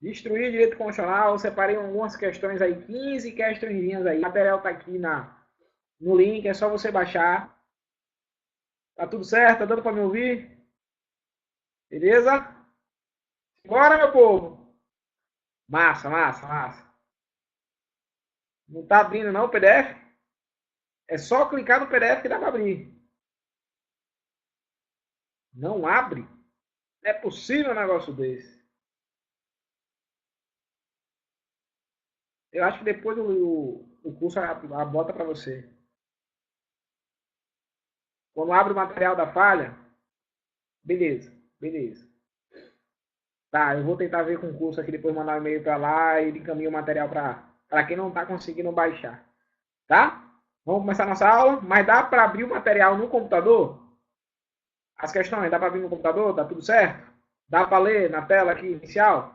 Destruir direito constitucional, separei algumas questões aí, 15 questõezinhas aí. O material tá aqui no link, é só você baixar. Tá tudo certo? Tá dando para me ouvir? Beleza? Bora, meu povo! Massa, massa, massa. Não tá abrindo não o PDF? É só clicar no PDF que dá para abrir. Não abre? Não é possível um negócio desse. Eu acho que depois o curso bota para você. Quando abre o material da falha, beleza, beleza. Tá, eu vou tentar ver com o curso aqui, depois mandar um e-mail para lá e ele encaminha o material para quem não está conseguindo baixar. Tá? Vamos começar nossa aula, mas dá para abrir o material no computador? As questões, dá para abrir no computador? Tá tudo certo? Dá para ler na tela aqui inicial?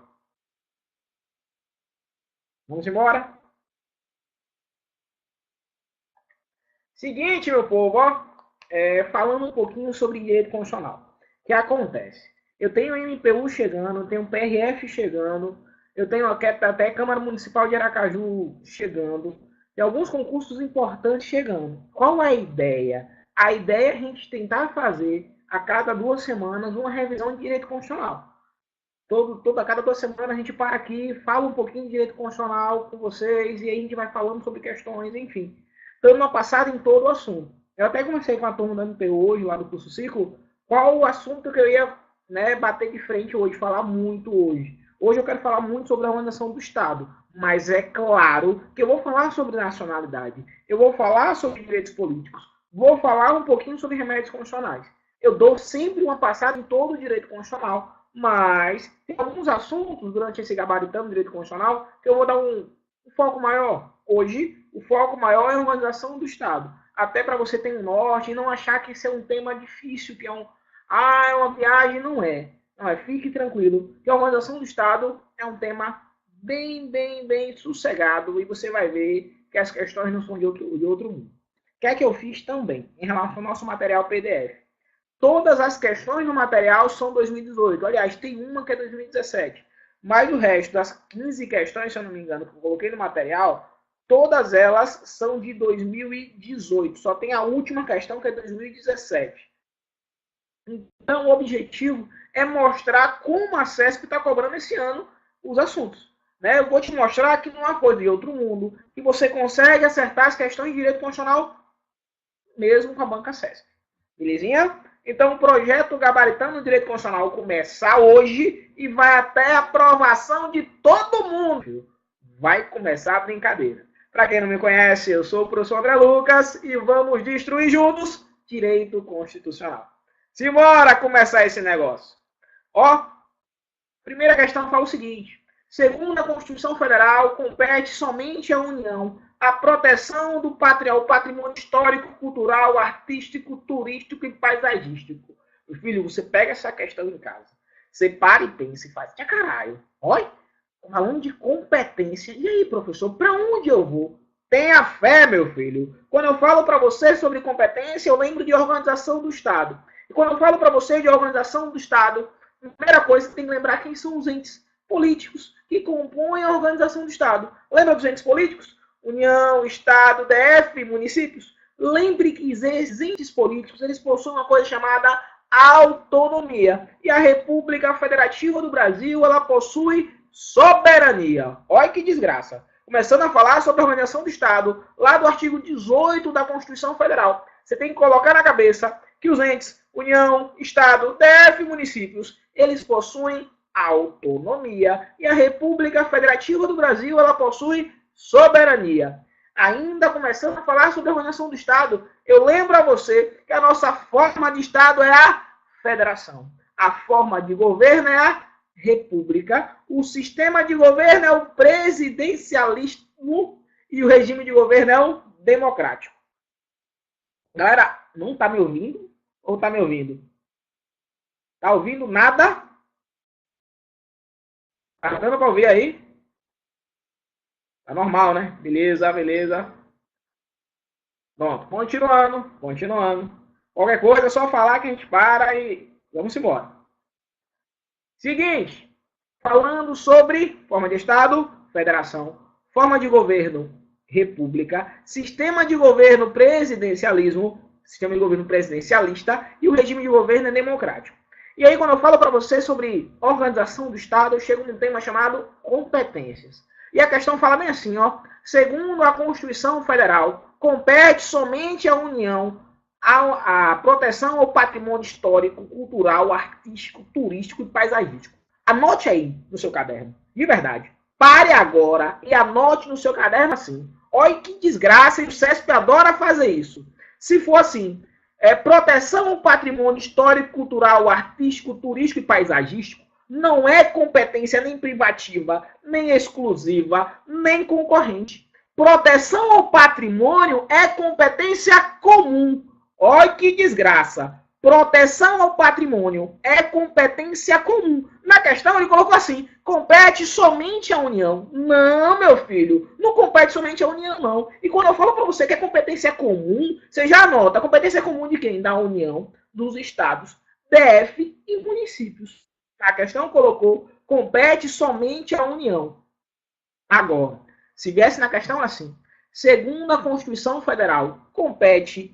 Vamos embora? Seguinte, meu povo, ó, falando um pouquinho sobre direito constitucional. O que acontece? Eu tenho MPU chegando, tenho PRF chegando, eu tenho até Câmara Municipal de Aracaju chegando, tem alguns concursos importantes chegando. Qual é a ideia? A ideia é a gente tentar fazer a cada 2 semanas uma revisão de direito constitucional. A cada 2 semanas a gente para aqui, fala um pouquinho de direito constitucional com vocês e aí a gente vai falando sobre questões, enfim. Dando uma passada em todo o assunto. Eu até comecei com a turma da MP hoje, lá do curso Ciclo, qual o assunto que eu ia, né, bater de frente hoje, falar muito hoje. Hoje eu quero falar muito sobre a organização do Estado, mas é claro que eu vou falar sobre nacionalidade, eu vou falar sobre direitos políticos, vou falar um pouquinho sobre remédios constitucionais. Eu dou sempre uma passada em todo o direito constitucional, mas tem alguns assuntos durante esse gabaritando direito constitucional que eu vou dar um foco maior. Hoje, o foco maior é a organização do Estado. Até para você ter um norte e não achar que isso é um tema difícil, que é é uma viagem, não é. Não é, fique tranquilo, que a organização do Estado é um tema bem sossegado e você vai ver que as questões não são de outro mundo. O que é que eu fiz também em relação ao nosso material PDF? Todas as questões no material são 2018. Aliás, tem uma que é 2017. Mas o resto das 15 questões, se eu não me engano, que eu coloquei no material, todas elas são de 2018. Só tem a última questão que é 2017. Então, o objetivo é mostrar como a CESP está cobrando esse ano os assuntos. Né? Eu vou te mostrar que não é coisa de outro mundo, que você consegue acertar as questões de direito constitucional mesmo com a banca CESP. Belezinha? Então, o projeto Gabaritando o Direito Constitucional começa hoje e vai até a aprovação de todo mundo. Vai começar a brincadeira. Para quem não me conhece, eu sou o professor André Lucas e vamos destruir juntos direito constitucional. Simbora começar esse negócio. Ó, primeira questão fala o seguinte: segundo a Constituição Federal, compete somente à União a proteção do patrimônio histórico, cultural, artístico, turístico e paisagístico. Meu filho, você pega essa questão em casa, você para e pensa e faz, caralho, olha, falando de competência, e aí, professor, para onde eu vou? Tenha fé, meu filho. Quando eu falo para você sobre competência, eu lembro de organização do Estado. E quando eu falo para você de organização do Estado, a primeira coisa que tem que lembrar quem são os entes políticos que compõem a organização do Estado. Lembra dos entes políticos? União, Estado, DF, municípios. Lembre que esses entes políticos eles possuem uma coisa chamada autonomia. E a República Federativa do Brasil ela possui soberania. Olha que desgraça. Começando a falar sobre a organização do Estado, lá do artigo 18 da Constituição Federal. Você tem que colocar na cabeça que os entes União, Estado, DF e municípios, eles possuem autonomia. E a República Federativa do Brasil ela possui soberania. Ainda começando a falar sobre a organização do Estado, eu lembro a você que a nossa forma de Estado é a federação. A forma de governo é a república. O sistema de governo é o presidencialismo e o regime de governo é o democrático. Galera, não tá me ouvindo? Ou tá me ouvindo? Tá ouvindo nada? Tá dando pra ouvir aí? Tá normal, né? Beleza, beleza. Pronto, continuando. Qualquer coisa é só falar que a gente para e vamos embora. Seguinte, falando sobre forma de Estado, federação, forma de governo, república, sistema de governo presidencialismo, sistema de governo presidencialista e o regime de governo é democrático. E aí, quando eu falo para você sobre organização do Estado, eu chego num tema chamado competências. E a questão fala bem assim, ó, segundo a Constituição Federal, compete somente à União a proteção ao patrimônio histórico, cultural, artístico, turístico e paisagístico. Anote aí no seu caderno, de verdade. Pare agora e anote no seu caderno assim. Olha que desgraça, e o CESP adora fazer isso. Se for assim, proteção ao patrimônio histórico, cultural, artístico, turístico e paisagístico, não é competência nem privativa, nem exclusiva, nem concorrente. Proteção ao patrimônio é competência comum. Olha que desgraça. Proteção ao patrimônio é competência comum. Na questão ele colocou assim, compete somente à União. Não, meu filho, não compete somente à União, não. E quando eu falo para você que é competência comum, você já anota, a competência comum de quem? Da União, dos estados, DF e municípios. A questão colocou, compete somente à União. Agora, se viesse na questão assim, segundo a Constituição Federal, compete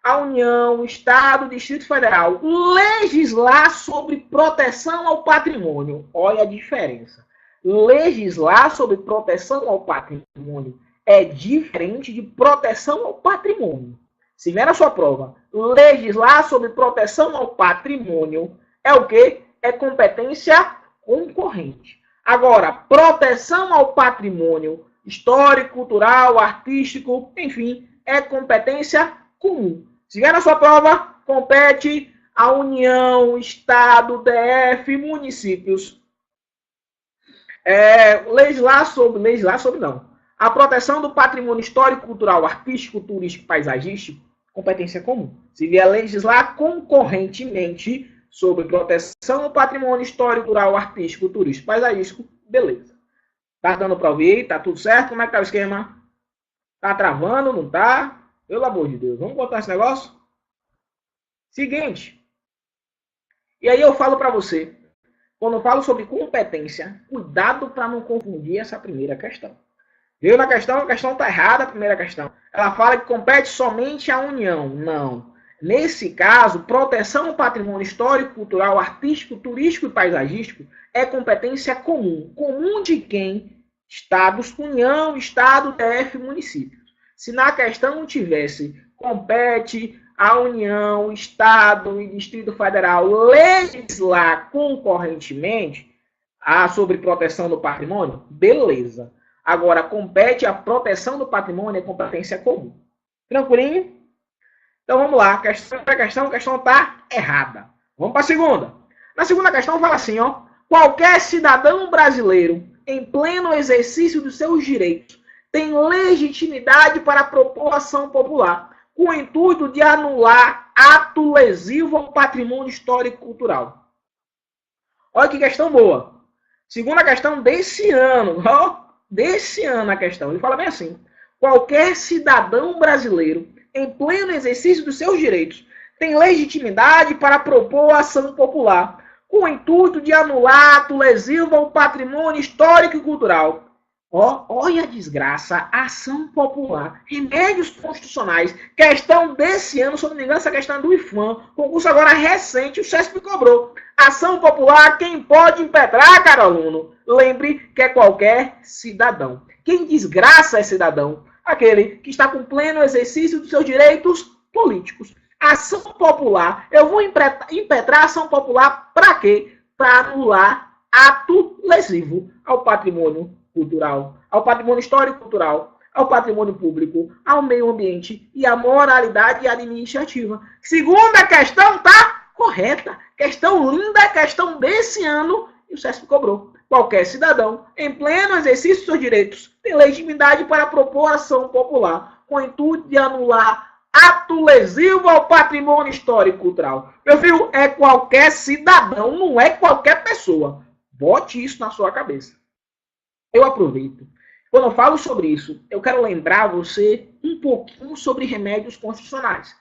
a União, o Estado, o Distrito Federal, legislar sobre proteção ao patrimônio. Olha a diferença. Legislar sobre proteção ao patrimônio é diferente de proteção ao patrimônio. Se vier na sua prova, legislar sobre proteção ao patrimônio é o quê? É competência concorrente. Agora, proteção ao patrimônio histórico, cultural, artístico, enfim, é competência comum. Se vier na sua prova, compete a União, Estado, DF, municípios. Legislar sobre não. A proteção do patrimônio histórico, cultural, artístico, turístico, paisagístico, competência comum. Se vier legislar concorrentemente sobre proteção do patrimônio histórico, cultural, artístico, turístico, paisagístico, beleza. Tá dando para ouvir? Tá tudo certo? Como é que tá o esquema? Tá travando? Não tá? Pelo amor de Deus, vamos botar esse negócio? Seguinte. E aí eu falo para você, quando eu falo sobre competência, cuidado para não confundir essa primeira questão. Viu na questão? A questão está errada, a primeira questão. Ela fala que compete somente à União. Não. Nesse caso, proteção ao patrimônio histórico, cultural, artístico, turístico e paisagístico é competência comum. Comum de quem? Estados, União, Estado, DF, municípios. Se na questão tivesse compete a União, Estado e Distrito Federal legislar concorrentemente sobre proteção do patrimônio, beleza. Agora, compete a proteção do patrimônio é competência comum. Tranquilinho? Então vamos lá. A questão está errada. Vamos para a segunda. Na segunda questão fala assim, ó. Qualquer cidadão brasileiro, em pleno exercício dos seus direitos, tem legitimidade para propor ação popular, com o intuito de anular ato lesivo ao patrimônio histórico e cultural. Olha que questão boa. Segunda questão desse ano, ó, desse ano a questão. Ele fala bem assim, qualquer cidadão brasileiro, em pleno exercício dos seus direitos, tem legitimidade para propor ação popular, com o intuito de anular ato lesivo ao patrimônio histórico e cultural. Olha a desgraça, ação popular, remédios constitucionais, questão desse ano, se eu não me engano, essa questão é do IFAM, concurso agora recente, o CESP cobrou. Ação popular, quem pode impetrar, caro aluno? Lembre que é qualquer cidadão. Quem desgraça é cidadão? Aquele que está com pleno exercício dos seus direitos políticos. Ação popular, eu vou impetrar ação popular para quê? Para anular ato lesivo ao patrimônio cultural, ao patrimônio histórico cultural, ao patrimônio público, ao meio ambiente e à moralidade administrativa. Segunda questão tá correta. Questão linda, questão desse ano e o CESP cobrou. Qualquer cidadão, em pleno exercício dos seus direitos, tem legitimidade para propor ação popular, com o intuito de anular ato lesivo ao patrimônio histórico cultural. Meu filho, é qualquer cidadão, não é qualquer pessoa. Bote isso na sua cabeça. Eu aproveito. Quando eu falo sobre isso, eu quero lembrar você um pouquinho sobre remédios constitucionais.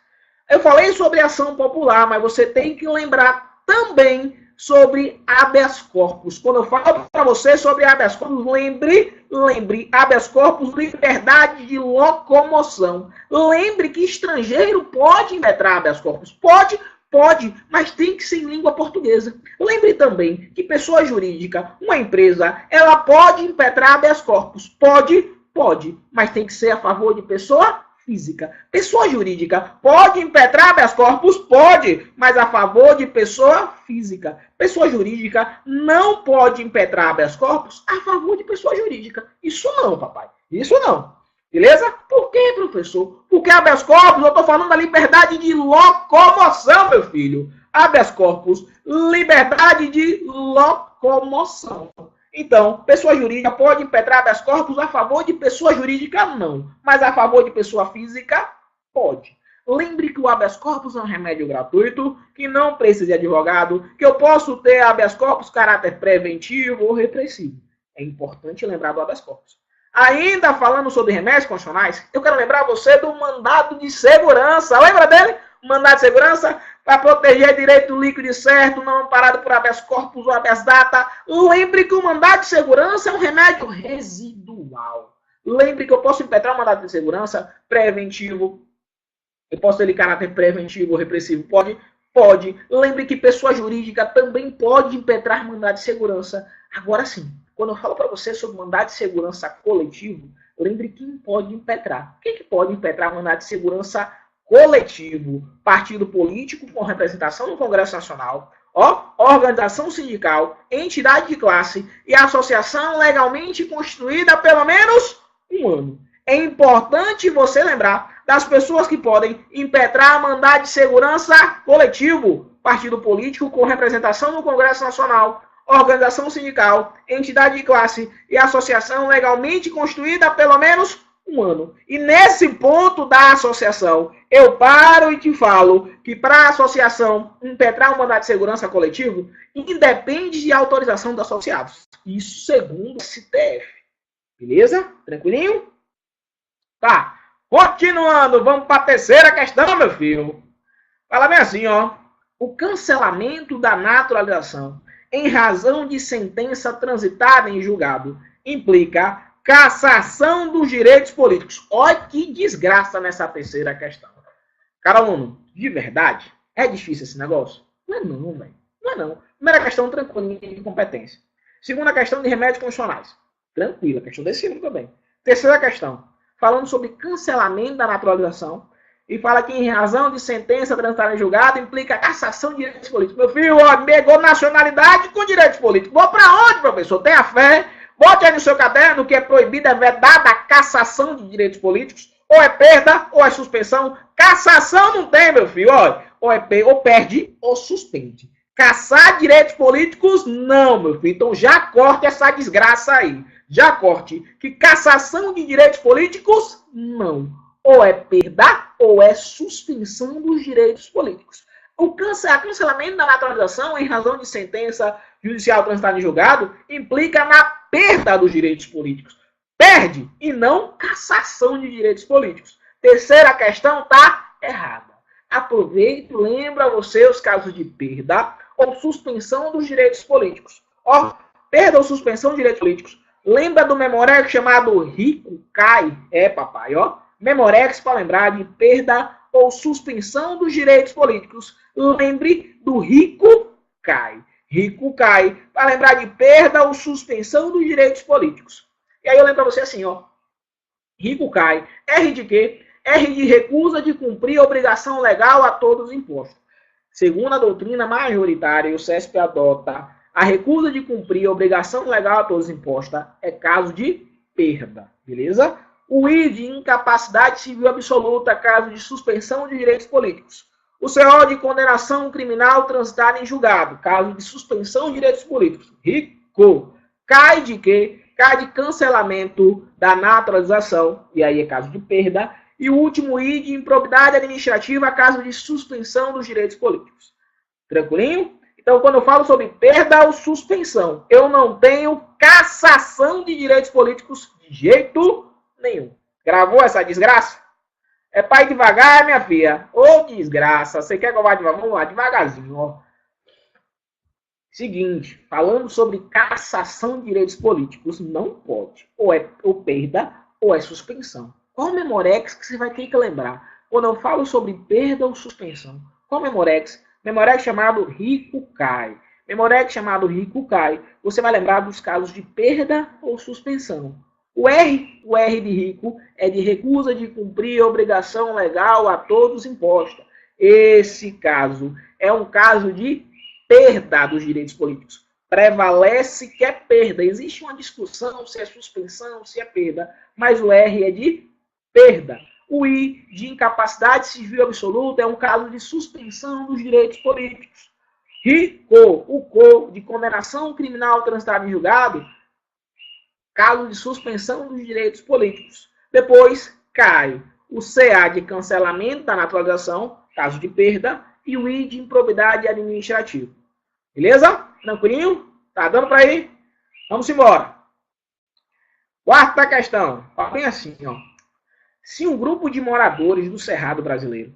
Eu falei sobre ação popular, mas você tem que lembrar também sobre habeas corpus. Quando eu falo para você sobre habeas corpus, lembre, habeas corpus, liberdade de locomoção. Lembre que estrangeiro pode impetrar habeas corpus. Pode, mas tem que ser em língua portuguesa. Lembre também que pessoa jurídica, uma empresa, ela pode impetrar habeas corpus. Pode, mas tem que ser a favor de pessoa física. Pessoa jurídica pode impetrar habeas corpus? Pode, mas a favor de pessoa física. Pessoa jurídica não pode impetrar habeas corpus a favor de pessoa jurídica. Isso não, papai. Isso não. Beleza? Por quê, professor? Porque habeas corpus, eu estou falando da liberdade de locomoção, meu filho. Habeas corpus, liberdade de locomoção. Então, pessoa jurídica pode impetrar habeas corpus a favor de pessoa jurídica? Não. Mas a favor de pessoa física? Pode. Lembre que o habeas corpus é um remédio gratuito, que não precisa de advogado, que eu posso ter habeas corpus caráter preventivo ou repressivo. É importante lembrar do habeas corpus. Ainda falando sobre remédios constitucionais, eu quero lembrar você do mandado de segurança. Lembra dele? O mandado de segurança para proteger direito líquido e certo, não amparado por habeas corpus ou habeas data. Lembre que o mandado de segurança é um remédio residual. Lembre que eu posso impetrar um mandado de segurança preventivo. Eu posso ter caráter preventivo ou repressivo? Pode. Lembre que pessoa jurídica também pode impetrar mandado de segurança. Agora sim, quando eu falo para você sobre mandado de segurança coletivo, lembre quem pode impetrar. Quem que pode impetrar mandado de segurança coletivo? Partido político com representação no Congresso Nacional, organização sindical, entidade de classe e associação legalmente constituída há pelo menos um ano. É importante você lembrar das pessoas que podem impetrar mandado de segurança coletivo, partido político com representação no Congresso Nacional, organização sindical, entidade de classe e associação legalmente constituída há pelo menos um ano. E nesse ponto da associação, eu paro e te falo que para a associação impetrar um mandado de segurança coletivo, independe de autorização dos associados. Isso segundo o STF. Beleza? Tranquilinho? Tá. Continuando, vamos para a terceira questão, meu filho. Fala bem assim, o cancelamento da naturalização em razão de sentença transitada em julgado implica cassação dos direitos políticos. Olha que desgraça nessa terceira questão. Cara, aluno, de verdade, é difícil esse negócio? Não é não, velho. Não é não. Primeira questão, tranquila, de competência. Segunda questão, de remédios constitucionais. Tranquila, questão desse ano também. Terceira questão, falando sobre cancelamento da naturalização, e fala que em razão de sentença transitada em julgado implica cassação de direitos políticos. Meu filho, pegou nacionalidade com direitos políticos. Vou para onde, professor? Tenha fé. Bote aí no seu caderno que é proibida, é vedada a cassação de direitos políticos. Ou é perda, ou é suspensão. Cassação não tem, meu filho. Olha, ou perde, ou suspende. Cassar direitos políticos, não, meu filho. Então já corte essa desgraça aí. Já corte. Que cassação de direitos políticos, não. Ou é perda, ou é suspensão dos direitos políticos. O cancelamento da naturalização em razão de sentença judicial transitada em julgado implica na perda dos direitos políticos. Perde e não cassação de direitos políticos. Terceira questão está errada. Aproveite e lembra você os casos de perda ou suspensão dos direitos políticos. Perda ou suspensão de direitos políticos. Lembra do memorex chamado Rico-Cai? Papai, Memorex para lembrar de perda ou suspensão dos direitos políticos. Lembre do Rico-Cai. Rico-Cai para lembrar de perda ou suspensão dos direitos políticos. E aí eu lembro para você assim, Rico-Cai. R de quê? R de recusa de cumprir obrigação legal a todos os impostos. Segundo a doutrina majoritária, o CESP adota a recusa de cumprir obrigação legal a todos os impostos é caso de perda. Beleza? O I de incapacidade civil absoluta, caso de suspensão de direitos políticos. O CO de condenação criminal transitada em julgado, caso de suspensão de direitos políticos. Rico. Cai de quê? Cai de cancelamento da naturalização, e aí é caso de perda. E o último I de improbidade administrativa, caso de suspensão dos direitos políticos. Tranquilinho? Então, quando eu falo sobre perda ou suspensão, eu não tenho cassação de direitos políticos de jeito nenhum. Gravou essa desgraça? É pai devagar, minha filha. Ô, desgraça. Você quer que eu vá devagar? Vamos lá, devagarzinho, Seguinte, falando sobre cassação de direitos políticos, não pode. Ou é ou perda ou é suspensão. Qual memorex que você vai ter que lembrar? Quando eu falo sobre perda ou suspensão, qual memorex? Memorex chamado rico cai. Memorex chamado rico cai. Você vai lembrar dos casos de perda ou suspensão. O R de rico, é de recusa de cumprir a obrigação legal a todos imposta. Esse caso é um caso de perda dos direitos políticos. Prevalece que é perda. Existe uma discussão se é suspensão, se é perda, mas o R é de perda. O I, de incapacidade civil absoluta, é um caso de suspensão dos direitos políticos. O CO, de condenação criminal transitada em julgado, caso de suspensão dos direitos políticos. Depois, cai o CA de cancelamento da naturalização, caso de perda, e o I de improbidade administrativa. Beleza? Tranquilinho? Tá dando para ir? Vamos embora. Quarta questão. Ó, bem assim, ó. Se um grupo de moradores do Cerrado brasileiro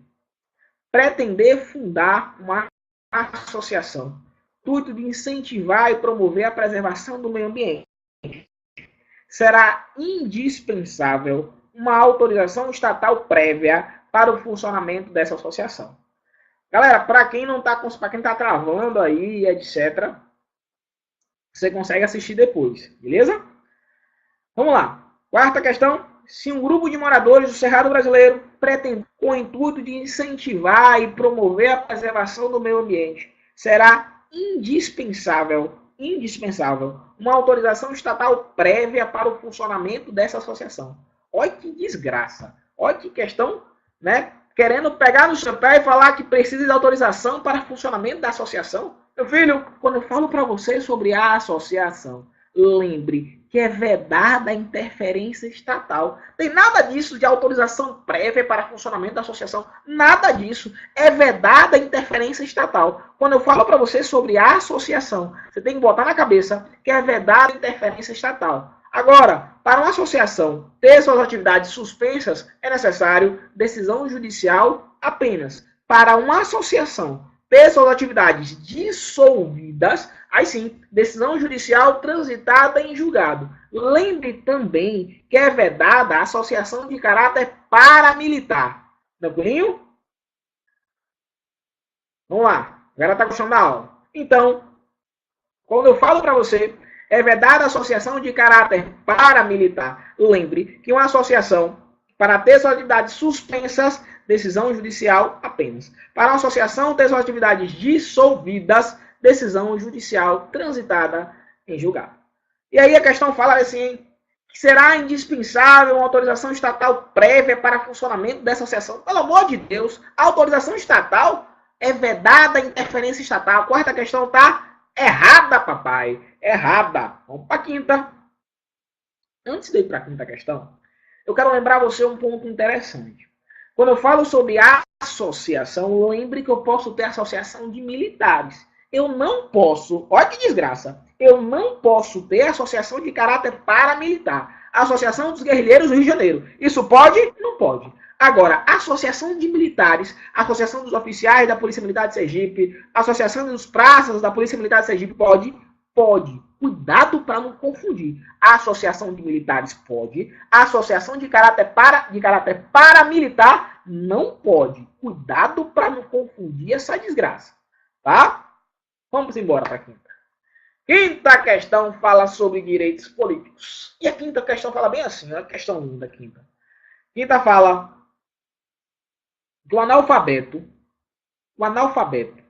pretender fundar uma associação, intuito de incentivar e promover a preservação do meio ambiente, será indispensável uma autorização estatal prévia para o funcionamento dessa associação. Galera, para quem não tá, para quem tá travando aí, etc, você consegue assistir depois, beleza? Vamos lá. Quarta questão. Se um grupo de moradores do Cerrado brasileiro pretende, com o intuito de incentivar e promover a preservação do meio ambiente, será indispensável uma autorização estatal prévia para o funcionamento dessa associação. Olha que desgraça. Olha que questão, né? Querendo pegar no seu pé e falar que precisa de autorização para o funcionamento da associação. Meu filho, quando eu falo para você sobre a associação, lembre que é vedada a interferência estatal. Tem nada disso de autorização prévia para funcionamento da associação. Nada disso. É vedada a interferência estatal. Quando eu falo para você sobre a associação, você tem que botar na cabeça que é vedada a interferência estatal. Agora, para uma associação ter suas atividades suspensas, é necessário decisão judicial apenas. Para uma associação ter suas atividades dissolvidas, aí sim, decisão judicial transitada em julgado. Lembre também que é vedada a associação de caráter paramilitar. Tranquilinho? Vamos lá. Agora está gostando da aula. Então, quando eu falo para você, é vedada a associação de caráter paramilitar. Lembre que uma associação, para ter suas atividades suspensas, decisão judicial apenas. Para uma associação ter suas atividades dissolvidas, decisão judicial transitada em julgado. E aí a questão fala assim, que será indispensável uma autorização estatal prévia para funcionamento dessa associação. Pelo amor de Deus, a autorização estatal é vedada a interferência estatal. A quarta questão está errada, papai. Errada. Vamos para a quinta. Antes de ir para a quinta questão, eu quero lembrar você um ponto interessante. Quando eu falo sobre associação, lembre que eu posso ter associação de militares. Eu não posso, olha que desgraça, eu não posso ter associação de caráter paramilitar. Associação dos Guerrilheiros do Rio de Janeiro. Isso pode? Não pode. Agora, associação de militares, associação dos oficiais da Polícia Militar de Sergipe, associação dos praças da Polícia Militar de Sergipe, pode? Pode. Cuidado para não confundir. A associação de militares pode. A associação de caráter paramilitar não pode. Cuidado para não confundir essa desgraça. Tá? Vamos embora para a quinta. Quinta questão fala sobre direitos políticos. E a quinta questão fala bem assim. Olha a questão linda, quinta. Quinta fala do analfabeto. O analfabeto.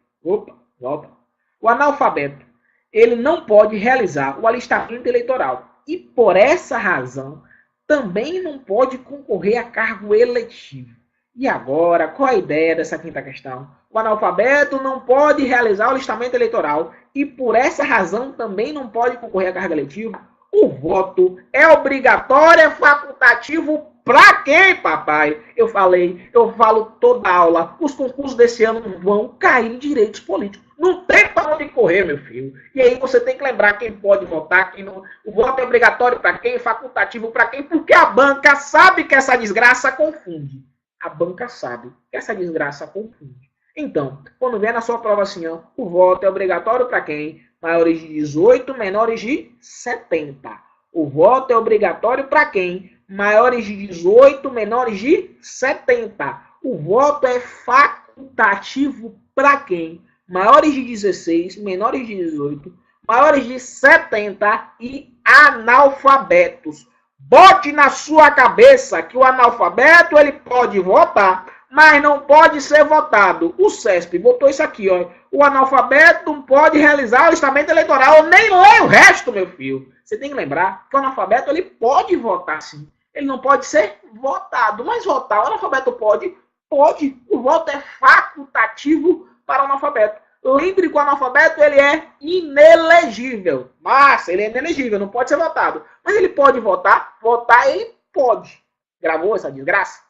O analfabeto, ele não pode realizar o alistamento eleitoral. E por essa razão, também não pode concorrer a cargo eletivo. E agora, qual a ideia dessa quinta questão? O analfabeto não pode realizar o alistamento eleitoral e por essa razão também não pode concorrer a cargo eletivo. O voto é obrigatório, é facultativo pra quem, papai? Eu falo toda aula, os concursos desse ano vão cair em direitos políticos. Não tem para onde correr, meu filho. E aí você tem que lembrar quem pode votar, quem não. O voto é obrigatório para quem, facultativo para quem, porque a banca sabe que essa desgraça confunde. A banca sabe que essa desgraça confunde. Então, quando vier na sua prova assim, ó, o voto é obrigatório para quem, Maiores de 18, menores de 70. O voto é obrigatório para quem? Maiores de 18, menores de 70. O voto é facultativo para quem? Maiores de 16, menores de 18, maiores de 70 e analfabetos. Bote na sua cabeça que o analfabeto ele pode votar, mas não pode ser votado. O CESP botou isso aqui, ó. O analfabeto não pode realizar o alistamento eleitoral. Eu nem leio o resto, meu filho. Você tem que lembrar que o analfabeto ele pode votar, sim. Ele não pode ser votado, mas votar o analfabeto pode. Pode. O voto é facultativo para o analfabeto. Lembre que o analfabeto ele é inelegível. Mas ele é inelegível, não pode ser votado. Mas ele pode votar. Votar ele pode. Gravou essa desgraça?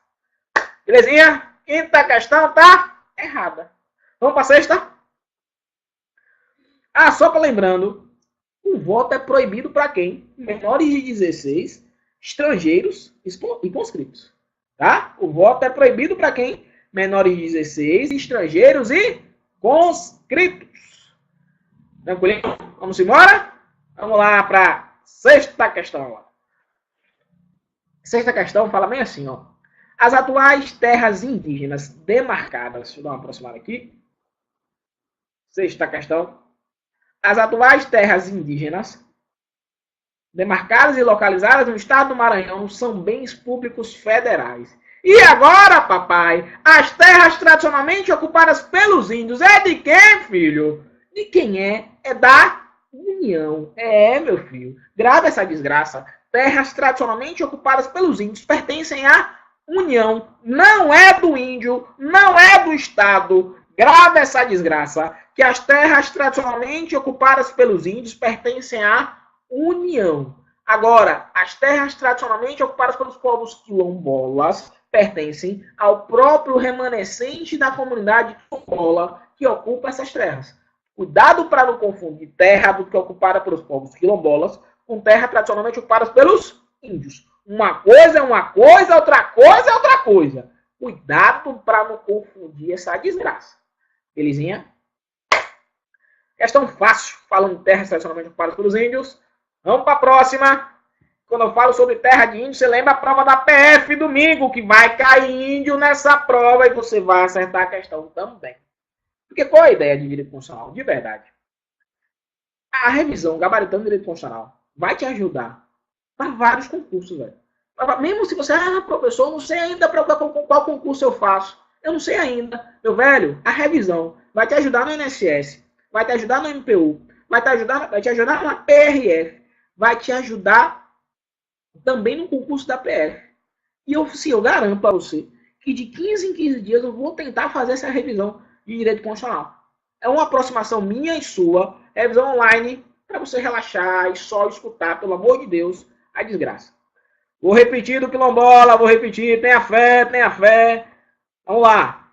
Belezinha? Quinta questão tá errada. Vamos para a sexta? Ah, só para lembrando, o voto é proibido para quem? Menores de 16, estrangeiros e conscritos. Tá? O voto é proibido para quem? Menores de 16, estrangeiros e conscritos. Tranquilinho? Vamos embora? Vamos lá para a sexta questão. Sexta questão fala bem assim, ó. As atuais terras indígenas demarcadas, deixa eu dar uma aproximada aqui. Sexta questão. As atuais terras indígenas demarcadas e localizadas no estado do Maranhão são bens públicos federais. E agora, papai, as terras tradicionalmente ocupadas pelos índios é de quem, filho? De quem é? É da União. É, meu filho. Grava essa desgraça. Terras tradicionalmente ocupadas pelos índios pertencem à União. Não é do índio, não é do Estado. Grava essa desgraça. Que as terras tradicionalmente ocupadas pelos índios pertencem à União. Agora, as terras tradicionalmente ocupadas pelos povos quilombolas pertencem ao próprio remanescente da comunidade quilombola que ocupa essas terras. Cuidado para não confundir terra do que é ocupada pelos povos quilombolas com terra tradicionalmente ocupadas pelos índios. Uma coisa é uma coisa, outra coisa é outra coisa. Cuidado para não confundir essa desgraça. Belezinha? Questão fácil, falando de terras tradicionalmente ocupadas pelos índios. Vamos para a próxima. Quando eu falo sobre terra de índio, você lembra a prova da PF domingo, que vai cair índio nessa prova e você vai acertar a questão também. Porque qual é a ideia de direito constitucional? De verdade. A revisão gabaritando direito constitucional vai te ajudar para vários concursos, velho. Mesmo se você, professor, não sei ainda para qual concurso eu faço. Eu não sei ainda. Meu velho, a revisão vai te ajudar no INSS, vai te ajudar no MPU, vai te ajudar na PRF, vai te ajudar também no concurso da PF. E eu garanto para você que de 15 em 15 dias eu vou tentar fazer essa revisão de direito constitucional. É uma aproximação minha e sua, revisão online, para você relaxar e só escutar, pelo amor de Deus, a desgraça. Vou repetir do quilombola, vou repetir, tenha fé, tenha fé. Vamos lá.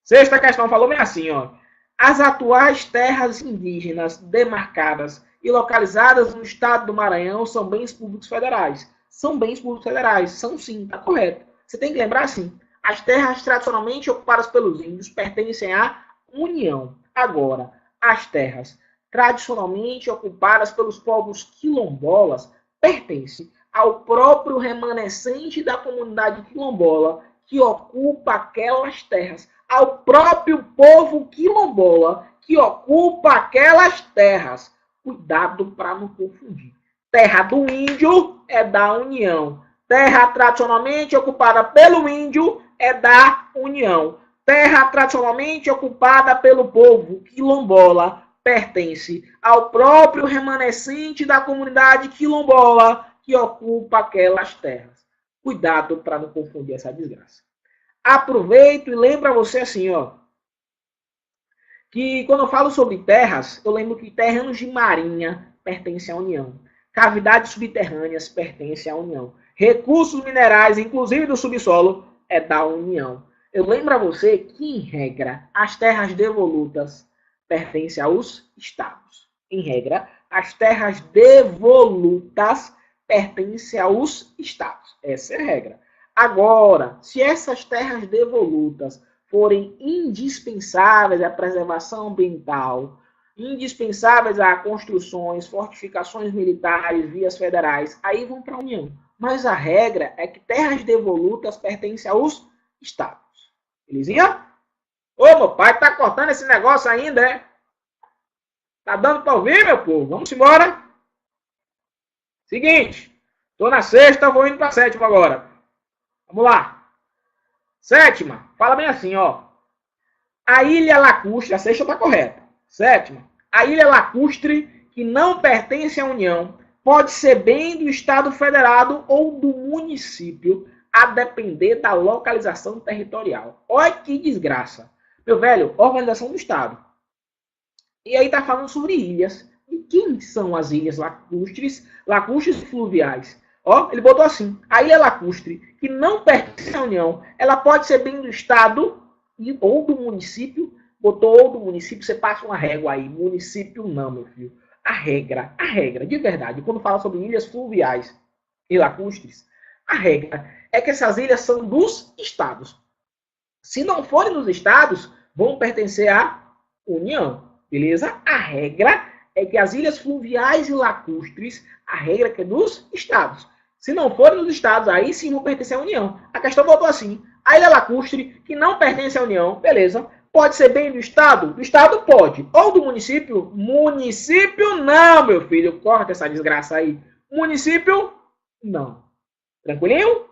Sexta questão falou bem assim, ó. As atuais terras indígenas demarcadas e localizadas no estado do Maranhão são bens públicos federais. São bens públicos federais. São sim, tá correto. Você tem que lembrar assim. As terras tradicionalmente ocupadas pelos índios pertencem à União. Agora, as terras tradicionalmente ocupadas pelos povos quilombolas pertencem ao próprio remanescente da comunidade quilombola que ocupa aquelas terras. Ao próprio povo quilombola que ocupa aquelas terras. Cuidado para não confundir. Terra do índio é da União. Terra tradicionalmente ocupada pelo índio é da União. Terra tradicionalmente ocupada pelo povo quilombola pertence ao próprio remanescente da comunidade quilombola que ocupa aquelas terras. Cuidado para não confundir essa desgraça. Aproveito e lembro a você assim, ó, que quando eu falo sobre terras, eu lembro que terrenos de marinha pertencem à União. Cavidades subterrâneas pertencem à União. Recursos minerais, inclusive do subsolo, é da União. Eu lembro a você que, em regra, as terras devolutas pertencem aos estados. Em regra, as terras devolutas pertencem aos estados. Essa é a regra. Agora, se essas terras devolutas forem indispensáveis à preservação ambiental, indispensáveis a construções, fortificações militares, vias federais, aí vão para a União. Mas a regra é que terras devolutas pertencem aos estados. Belezinha? Ô, meu pai, tá cortando esse negócio ainda, é? Tá dando para ouvir, meu povo? Vamos embora. Seguinte, tô na sexta, vou indo para a sétima agora. Vamos lá. Sétima, fala bem assim, ó. A ilha lacustre, a sexta está correta. Sétima, a ilha lacustre, que não pertence à União, pode ser bem do Estado Federado ou do município, a depender da localização territorial. Olha que desgraça. Meu velho, organização do Estado. E aí tá falando sobre ilhas. E quem são as ilhas lacustres? Lacustres e fluviais. Ó, ele botou assim, a ilha lacustre, que não pertence à União, ela pode ser bem do Estado ou do município. Botou ou do município, você passa uma régua aí. Município não, meu filho. A regra, de verdade, quando fala sobre ilhas fluviais e lacustres, a regra é que essas ilhas são dos estados. Se não forem dos estados, vão pertencer à União. Beleza? A regra é que as ilhas fluviais e lacustres, a regra é que é dos estados. Se não forem dos estados, aí sim vão pertencer à União. A questão voltou assim. A ilha lacustre, que não pertence à União, beleza. Pode ser bem do estado? Do estado pode. Ou do município? Município não, meu filho. Corta essa desgraça aí. Município, não. Tranquilinho?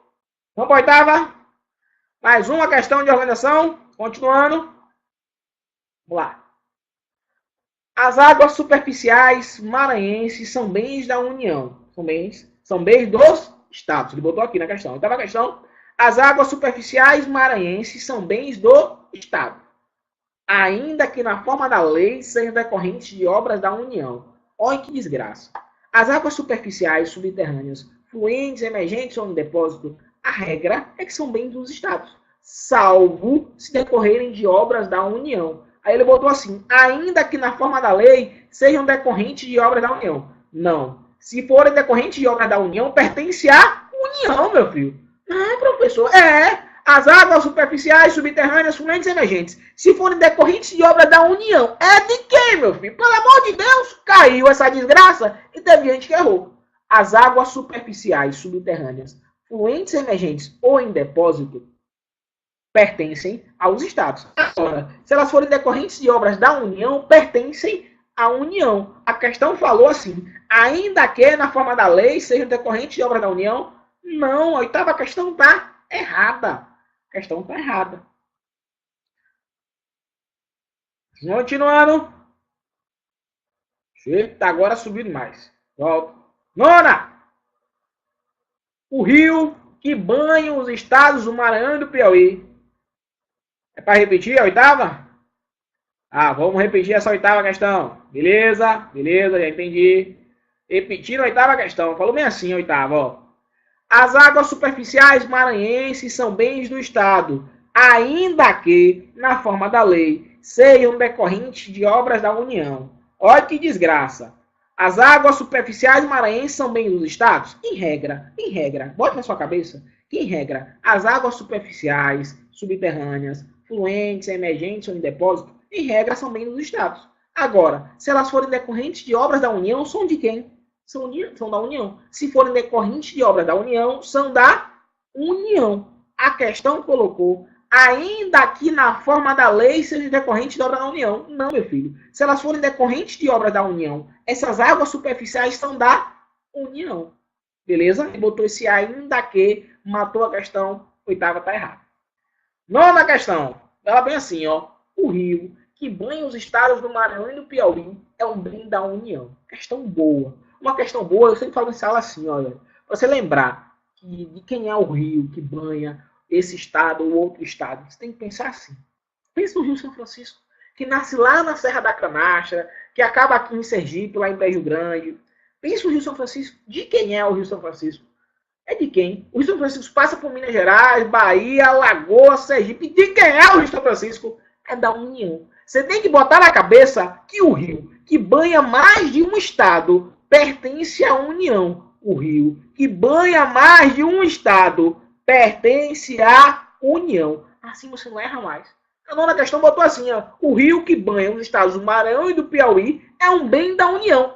Vamos para a oitava. Mais uma questão de organização. Continuando. Vamos lá. As águas superficiais maranhenses são bens da União. São bens dos estados. Ele botou aqui na questão. Oitava questão. As águas superficiais maranhenses são bens do estado, ainda que na forma da lei sejam decorrentes de obras da União. Olha que desgraça. As águas superficiais, subterrâneas, fluentes, emergentes ou em depósito, a regra é que são bens dos estados, salvo se decorrerem de obras da União. Aí ele botou assim, ainda que na forma da lei sejam decorrentes de obras da União. Não. Se forem decorrentes de obras da União, pertence à União, meu filho. Ah, professor, as águas superficiais, subterrâneas, fluentes e emergentes, se forem decorrentes de obra da União, é de quem, meu filho? Pelo amor de Deus, caiu essa desgraça e teve gente que errou. As águas superficiais, subterrâneas, fluentes e emergentes ou em depósito pertencem aos estados. Agora, se elas forem decorrentes de obras da União, pertencem à União. A questão falou assim, ainda que na forma da lei sejam decorrentes de obras da União, não, a oitava questão está errada. A questão está errada. Continuando. Está agora subindo mais. Volta. Nona. O rio que banha os estados do Maranhão e do Piauí. É para repetir a oitava? Vamos repetir essa oitava questão. Beleza, já entendi. Repetindo a oitava questão. Falou bem assim a oitava, ó. As águas superficiais maranhenses são bens do Estado, ainda que, na forma da lei, sejam decorrentes de obras da União. Olha que desgraça. As águas superficiais maranhenses são bens dos Estados? Em regra, bote na sua cabeça, que em regra, as águas superficiais, subterrâneas, fluentes, emergentes ou em depósito, em regra, são bens dos Estados. Agora, se elas forem decorrentes de obras da União, são de quem? São da União. Se forem decorrentes de obra da União, são da União. A questão colocou, ainda que na forma da lei seja decorrente de obra da União. Não, meu filho. Se elas forem decorrentes de obra da União, essas águas superficiais são da União. Beleza? E botou esse ainda que, matou a questão, oitava está errada. Nona questão. Ela bem assim, ó. O rio que banha os estados do Maranhão e do Piauí é um bem da União. Questão boa. Uma questão boa, eu sempre falo em sala assim, olha, para você lembrar de quem é o rio que banha esse estado ou outro estado, você tem que pensar assim. Pensa no Rio São Francisco, que nasce lá na Serra da Canastra, que acaba aqui em Sergipe, lá em Brejo Grande. Pensa no Rio São Francisco. De quem é o Rio São Francisco? É de quem? O Rio São Francisco passa por Minas Gerais, Bahia, Alagoas, Sergipe. De quem é o Rio São Francisco? É da União. Você tem que botar na cabeça que o rio que banha mais de um estado pertence à União. O rio que banha mais de um estado pertence à União. Assim você não erra mais. A nona questão botou assim, ó, o rio que banha os estados do Maranhão e do Piauí é um bem da União.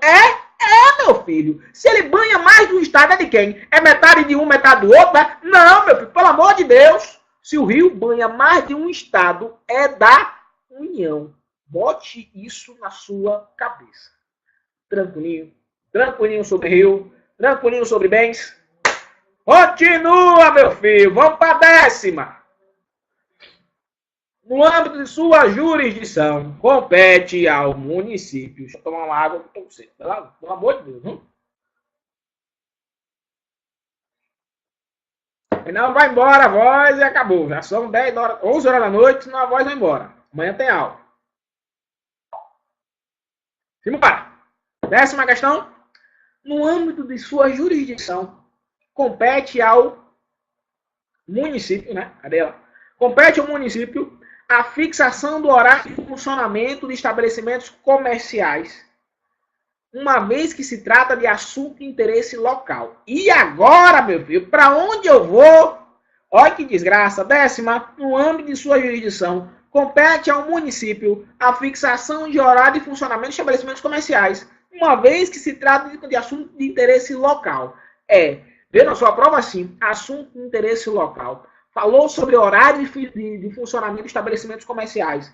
Meu filho. Se ele banha mais de um estado, é de quem? É metade de um, metade do outro? Né? Não, meu filho, pelo amor de Deus. Se o rio banha mais de um estado, é da União. Bote isso na sua cabeça. Tranquilinho. Tranquilinho sobre rio. Tranquilinho sobre bens. Continua, meu filho. Vamos para a 10ª. No âmbito de sua jurisdição, compete ao município. Deixa eu tomar uma água que estou seco. Pelo amor de Deus. Não, vai embora a voz e acabou. Já são 10 horas, 11 horas da noite, senão a voz vai embora. Amanhã tem aula. Simbora. 10ª questão. No âmbito de sua jurisdição, compete ao município, né? Cadê ela? Compete ao município a fixação do horário de funcionamento de estabelecimentos comerciais, uma vez que se trata de assunto de interesse local. E agora, meu filho, para onde eu vou? Olha que desgraça. 10ª, no âmbito de sua jurisdição, compete ao município a fixação de horário de funcionamento de estabelecimentos comerciais, uma vez que se trata de assunto de interesse local. Vê na sua prova assim, assunto de interesse local. Falou sobre horário de funcionamento de estabelecimentos comerciais.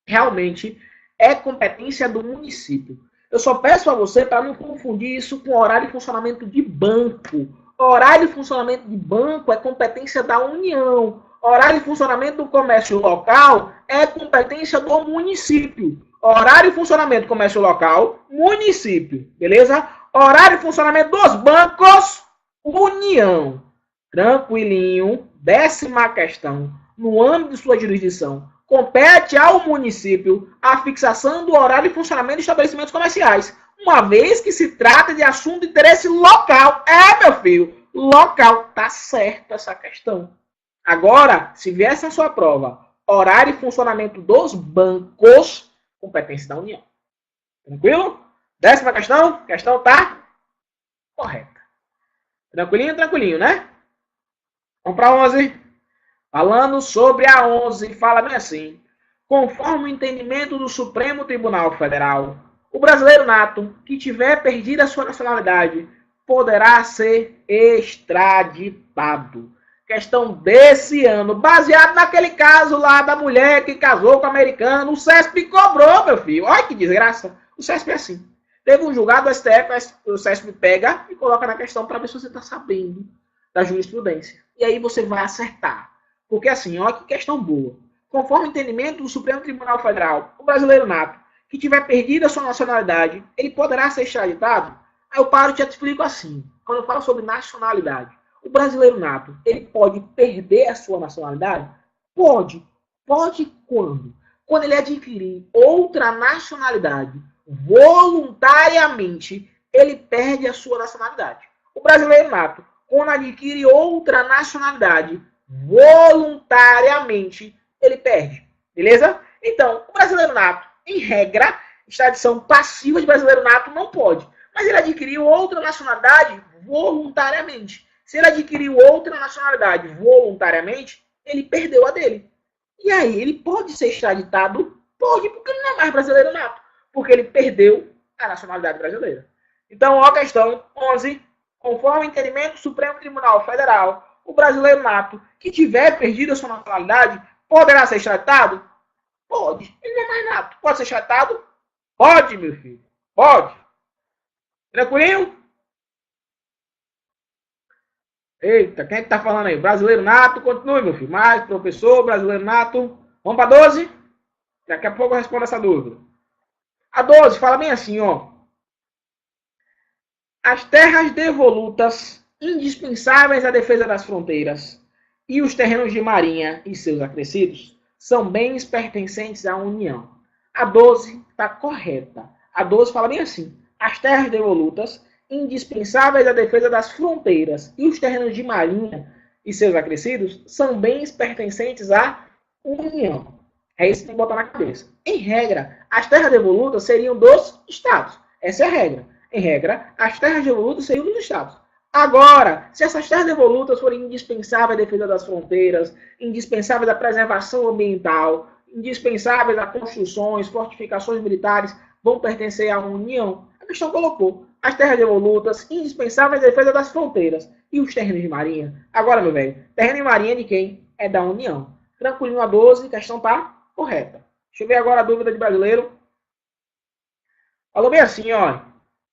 Realmente é competência do município. Eu só peço a você para não confundir isso com horário de funcionamento de banco. Horário de funcionamento de banco é competência da União. Horário de funcionamento do comércio local é competência do município. Horário de funcionamento do comércio local, município. Beleza? Horário de funcionamento dos bancos, União. Tranquilinho. 10ª questão. No âmbito de sua jurisdição, compete ao município a fixação do horário de funcionamento de estabelecimentos comerciais, uma vez que se trata de assunto de interesse local. Meu filho, local. Tá certo essa questão. Agora, se viesse na sua prova, horário de funcionamento dos bancos, competência da União. Tranquilo? 10ª questão? Questão tá correta. Tranquilinho, tranquilinho, né? Vamos para 11. Falando sobre a 11, fala bem assim. Conforme o entendimento do Supremo Tribunal Federal, o brasileiro nato que tiver perdido a sua nacionalidade poderá ser extraditado. Questão desse ano, baseado naquele caso lá da mulher que casou com o americano. O CESP cobrou, meu filho. Olha que desgraça. O CESP é assim. Teve um julgado do STF, o CESP pega e coloca na questão para ver se você está sabendo da jurisprudência. E aí você vai acertar. Porque assim, olha que questão boa. Conforme o entendimento do Supremo Tribunal Federal, o brasileiro nato que tiver perdido a sua nacionalidade, ele poderá ser extraditado? Aí eu paro e te explico assim. Quando eu falo sobre nacionalidade, o brasileiro nato, ele pode perder a sua nacionalidade? Pode. Pode quando? Quando ele adquirir outra nacionalidade voluntariamente, ele perde a sua nacionalidade. O brasileiro nato, quando adquire outra nacionalidade voluntariamente, ele perde. Beleza? Então, o brasileiro nato, em regra, extradição passiva de brasileiro nato não pode. Mas ele adquiriu outra nacionalidade voluntariamente. Se ele adquiriu outra nacionalidade voluntariamente, ele perdeu a dele. E aí, ele pode ser extraditado? Pode, porque ele não é mais brasileiro nato. Porque ele perdeu a nacionalidade brasileira. Então, ó a questão 11. Conforme o entendimento do Supremo Tribunal Federal, o brasileiro nato que tiver perdido a sua nacionalidade poderá ser extraditado? Pode. Ele não é mais nato. Pode ser extraditado? Pode, meu filho. Pode. Tranquilinho? Eita, quem é que tá falando aí? Brasileiro nato, continue, meu filho. Mais, professor, brasileiro nato. Vamos para 12? Daqui a pouco eu respondo essa dúvida. A 12 fala bem assim, ó. As terras devolutas, indispensáveis à defesa das fronteiras, e os terrenos de marinha e seus acrescidos, são bens pertencentes à União. A 12 está correta. A 12 fala bem assim. As terras devolutas, indispensáveis à defesa das fronteiras, e os terrenos de marinha e seus acrescidos, são bens pertencentes à União. É isso que tem que botar na cabeça. Em regra, as terras devolutas seriam dos estados. Essa é a regra. Em regra, as terras devolutas seriam dos estados. Agora, se essas terras devolutas forem indispensáveis à defesa das fronteiras, indispensáveis à preservação ambiental, indispensáveis a construções, fortificações militares, vão pertencer à União, a questão colocou as terras devolutas, indispensáveis à defesa das fronteiras, e os terrenos de marinha. Agora, meu velho, terreno de marinha é de quem? É da União. Tranquilinho a 12, a questão tá correta. Deixa eu ver agora a dúvida de brasileiro. Falou bem assim, ó.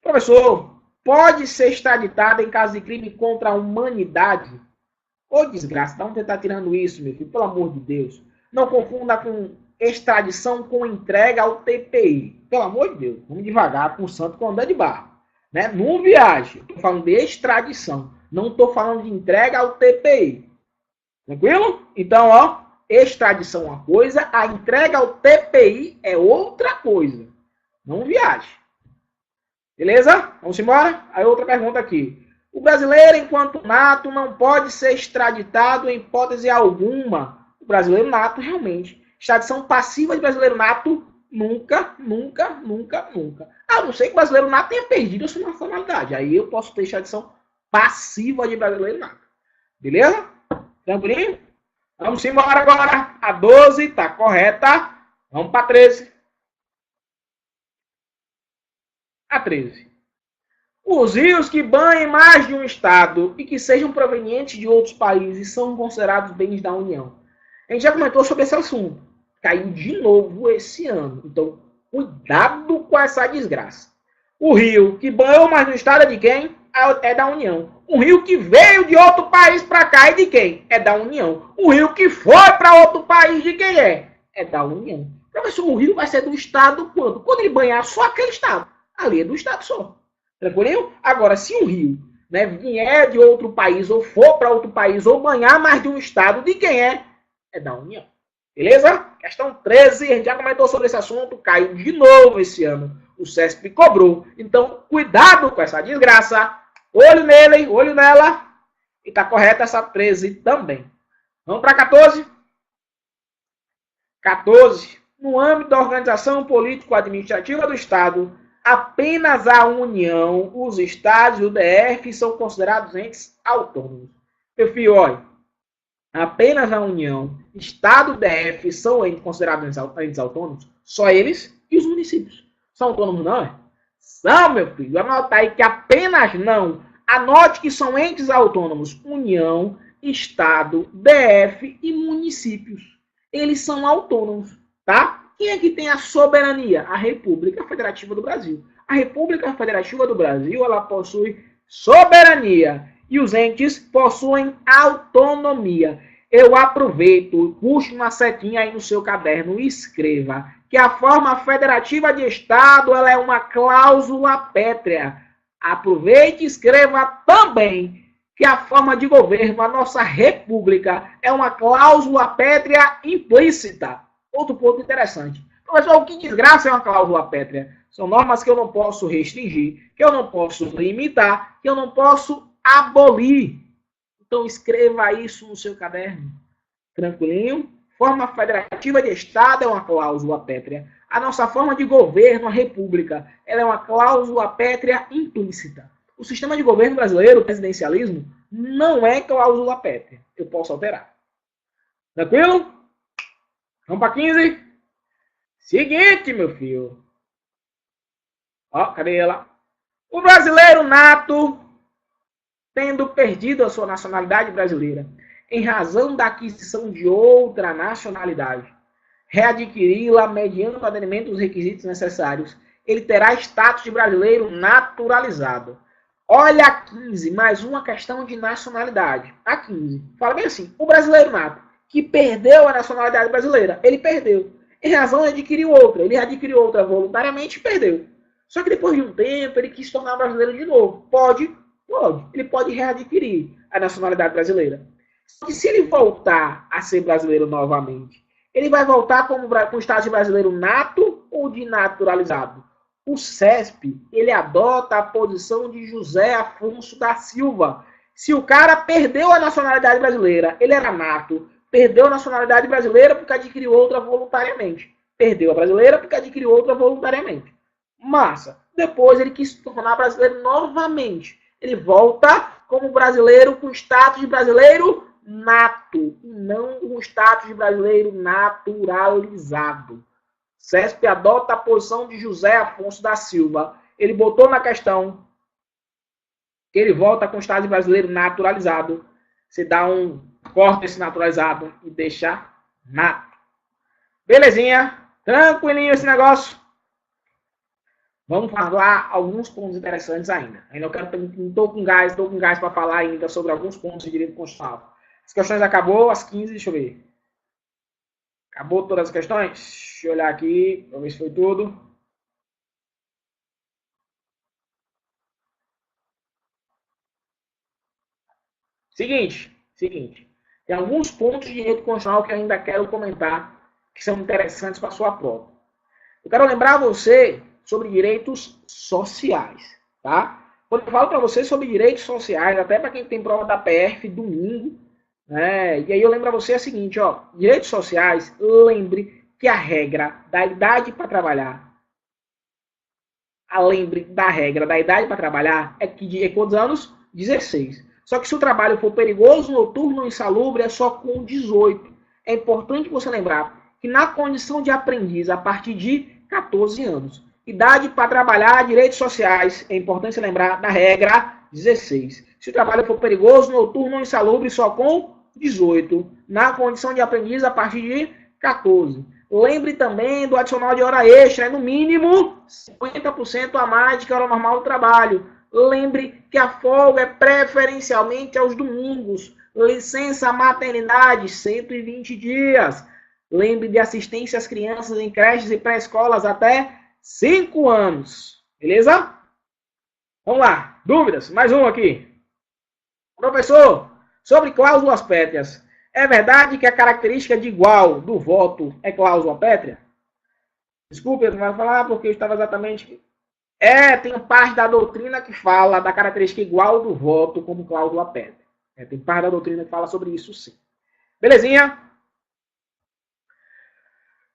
Professor, pode ser extraditado em caso de crime contra a humanidade? Ô desgraça, de onde você tá tirando isso, meu filho? Pelo amor de Deus. Não confunda com extradição com entrega ao TPI. Pelo amor de Deus, vamos devagar com o santo com andar de barro. Né? Não viaje. Estou falando de extradição. Não estou falando de entrega ao TPI. Tranquilo? Então, ó, extradição é uma coisa, a entrega ao TPI é outra coisa. Não viaje. Beleza? Vamos embora? Aí outra pergunta aqui. O brasileiro, enquanto nato, não pode ser extraditado em hipótese alguma. O brasileiro nato, realmente. Extradição passiva de brasileiro nato, nunca, nunca, nunca, nunca. A não ser que o brasileiro nato tenha perdido a sua nacionalidade. Aí eu posso ter extradição passiva de brasileiro nato. Beleza? Tranquilinho? Vamos embora agora. A 12 tá correta. Vamos para 13. A 13. Os rios que banhem mais de um estado e que sejam provenientes de outros países são considerados bens da União. A gente já comentou sobre esse assunto. Caiu de novo esse ano. Então, cuidado com essa desgraça. O rio que banhou mais de um estado é de quem? É da União. Um rio que veio de outro país para cá é de quem? É da União. O rio que foi para outro país de quem é? É da União. Professor, o rio vai ser do estado quando? Quando ele banhar só aquele estado. Ali é do estado só. Tranquilo? Agora, se um rio, né, vier de outro país ou for para outro país ou banhar mais de um estado, de quem é? É da União. Beleza? Questão 13, a gente já comentou sobre esse assunto, caiu de novo esse ano. O CESP cobrou. Então, cuidado com essa desgraça. Olho nele, olho nela. E tá correta essa 13 também. Vamos para 14? 14. No âmbito da organização político-administrativa do Estado, apenas a União, os estados e o DF são considerados entes autônomos. Meu filho, olha, apenas a União, Estado e DF são considerados entes autônomos, só eles e os municípios. São autônomos não, é? São, meu filho. Anota aí que apenas não. Anote que são entes autônomos, União, Estado, DF e municípios. Eles são autônomos, tá? Quem é que tem a soberania? A República Federativa do Brasil. A República Federativa do Brasil, ela possui soberania e os entes possuem autonomia. Eu aproveito, puxo uma setinha aí no seu caderno e escreva que a forma federativa de Estado ela é uma cláusula pétrea. Aproveite e escreva também que a forma de governo, a nossa república, é uma cláusula pétrea implícita. Outro ponto interessante. Professor, o que desgraça é uma cláusula pétrea? São normas que eu não posso restringir, que eu não posso limitar, que eu não posso abolir. Então escreva isso no seu caderno. Tranquilinho? Forma federativa de Estado é uma cláusula pétrea. A nossa forma de governo, a república, ela é uma cláusula pétrea implícita. O sistema de governo brasileiro, o presidencialismo, não é cláusula pétrea. Eu posso alterar. Tranquilo? Vamos para 15? Seguinte, meu filho. Ó, cadê ela? O brasileiro nato, tendo perdido a sua nacionalidade brasileira, em razão da aquisição de outra nacionalidade, readquiri-la mediante o aderimento dos requisitos necessários, ele terá status de brasileiro naturalizado. Olha a 15, mais uma questão de nacionalidade. A 15. Fala bem assim, o brasileiro nato, que perdeu a nacionalidade brasileira, ele perdeu. Em razão de adquirir outra. Ele adquiriu outra voluntariamente e perdeu. Só que depois de um tempo, ele quis se tornar brasileiro de novo. Pode. Ele pode readquirir a nacionalidade brasileira. Só que se ele voltar a ser brasileiro novamente, ele vai voltar com o status de brasileiro nato ou de naturalizado? O CESP, ele adota a posição de José Afonso da Silva. Se o cara perdeu a nacionalidade brasileira, ele era nato, perdeu a nacionalidade brasileira porque adquiriu outra voluntariamente. Perdeu a brasileira porque adquiriu outra voluntariamente. Massa. Depois ele quis se tornar brasileiro novamente. Ele volta como brasileiro com status de brasileiro nato, e não um status de brasileiro naturalizado. CESP adota a posição de José Afonso da Silva. Ele botou na questão que ele volta com o status de brasileiro naturalizado. Você dá um corte esse naturalizado e deixa nato. Belezinha? Tranquilinho esse negócio? Vamos falar alguns pontos interessantes ainda. Ainda estou com gás para falar ainda sobre alguns pontos de direito constitucional. As questões acabou às 15, deixa eu ver. Acabou todas as questões? Deixa eu olhar aqui, para ver se foi tudo. Seguinte. Tem alguns pontos de direito constitucional que eu ainda quero comentar, que são interessantes para a sua prova. Eu quero lembrar você sobre direitos sociais, tá? Quando eu falo para você sobre direitos sociais, até para quem tem prova da PF domingo, né? E aí eu lembro a você o seguinte, ó, direitos sociais, lembre que a regra da idade para trabalhar, é que de quantos anos? 16. Só que se o trabalho for perigoso, noturno, insalubre, é só com 18. É importante você lembrar que na condição de aprendiz, a partir de 14 anos, idade para trabalhar, direitos sociais, é importante você lembrar da regra 16. Se o trabalho for perigoso, noturno ou insalubre, só com 18. Na condição de aprendiz, a partir de 14. Lembre também do adicional de hora extra, é no mínimo 50% a mais que a hora normal do trabalho. Lembre que a folga é preferencialmente aos domingos. Licença maternidade, 120 dias. Lembre de assistência às crianças em creches e pré-escolas até 5 anos. Beleza? Vamos lá. Dúvidas? Mais um aqui. Professor, sobre cláusulas pétreas. É verdade que a característica de igual do voto é cláusula pétrea? Desculpe, eu não vou falar porque eu estava exatamente... tem parte da doutrina que fala da característica igual do voto como cláusula pétrea. Tem parte da doutrina que fala sobre isso, sim. Belezinha?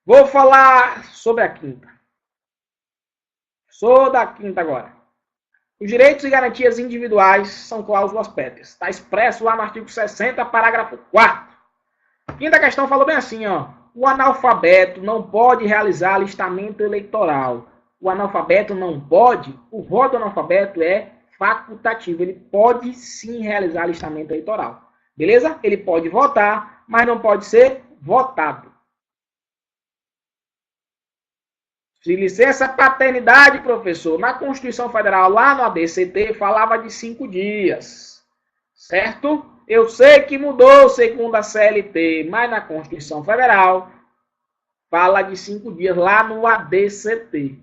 Vou falar sobre a quinta. Sou da quinta agora. Os direitos e garantias individuais são cláusulas pétreas. Está expresso lá no artigo 60, parágrafo 4. Quinta questão falou bem assim, ó. O analfabeto não pode realizar alistamento eleitoral. O analfabeto não pode, o voto do analfabeto é facultativo. Ele pode sim realizar alistamento eleitoral. Beleza? Ele pode votar, mas não pode ser votado. Se licença paternidade, professor, na Constituição Federal, lá no ADCT, falava de 5 dias. Certo? Eu sei que mudou segundo a CLT, mas na Constituição Federal fala de 5 dias lá no ADCT.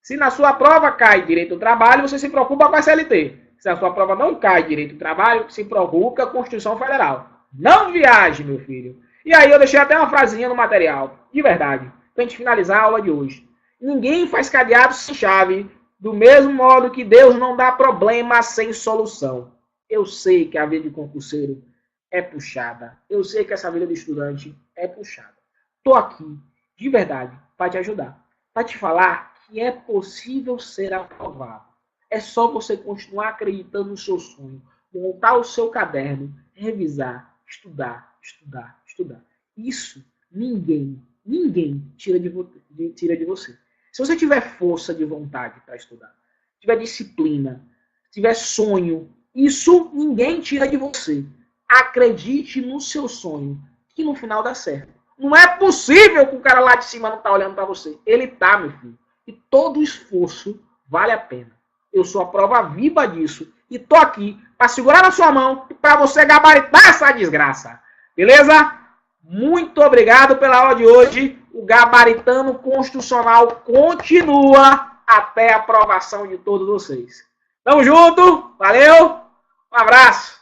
Se na sua prova cai direito do trabalho, você se preocupa com a CLT. Se a sua prova não cai direito do trabalho, se preocupa com a Constituição Federal. Não viaje, meu filho. E aí eu deixei até uma frasinha no material. De verdade. Pra gente finalizar a aula de hoje. Ninguém faz cadeado sem chave. Do mesmo modo que Deus não dá problema sem solução. Eu sei que a vida de concurseiro é puxada. Eu sei que essa vida de estudante é puxada. Tô aqui, de verdade, para te ajudar. Para te falar que é possível ser aprovado. É só você continuar acreditando no seu sonho, montar o seu caderno, revisar, estudar. Isso ninguém tira de você. Se você tiver força de vontade para estudar, tiver disciplina, tiver sonho, isso ninguém tira de você. Acredite no seu sonho, que no final dá certo. Não é possível que o cara lá de cima não tá olhando para você. Ele tá, meu filho. E todo esforço vale a pena. Eu sou a prova viva disso. E tô aqui para segurar na sua mão e para você gabaritar essa desgraça. Beleza? Muito obrigado pela aula de hoje. O Gabaritano Constitucional continua até a aprovação de todos vocês. Tamo junto. Valeu. Um abraço.